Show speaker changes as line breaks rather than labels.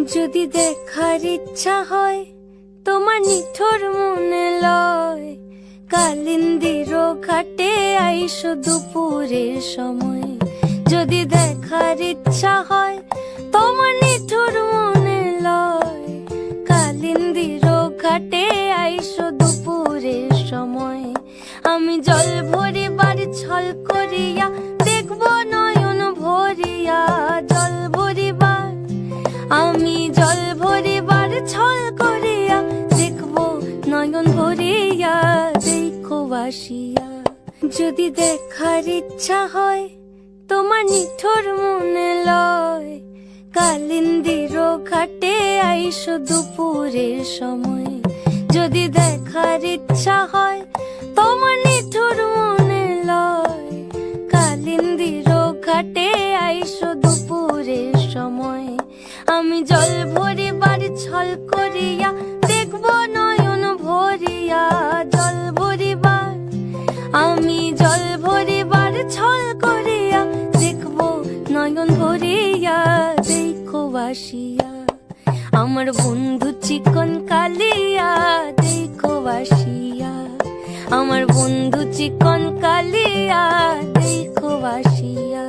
যদি দেখার ইচ্ছা হয় তোমার নিঠুর মনে লয়, কালিন্দির ঘাটে আইসো দুপুরের সময়। যদি দেখার ইচ্ছা হয় তোমার নিঠুর মনে লয়, কালিন্দির ঘাটে আইসো দুপুরের সময়। আমি জল ভরিবার ছল করিয়া দেখব নয়ন ভরিয়া, জল ভরিবার আমি জল ভরিবার ছল করিয়া দেখব নয়ন ভরিয়া, দেখো বাসিয়া। যদি দেখার ইচ্ছা হয় তোমার নিঠুর মনে লয়, কালিন্দির ঘাটে আইসো দুপুরের সময়। যদি দেখার ইচ্ছা হয় তোমার নিঠুর মনে লয়, কালিন্দির ঘাটে আইসো দুপুরের সময়। আমি জল ভরিবার ছল করিয়া দেখব নয়ন ভরিয়া, জল ভরিবার আমি জল ভরিবার ছল করিয়া দেখব নয়ন ভরিয়া, দেখো বাসিয়া। আমার বন্ধু চিকন কালিয়া দেখো বাসিয়া, আমার বন্ধু চিকন কালিয়া দেখো বাসিয়া।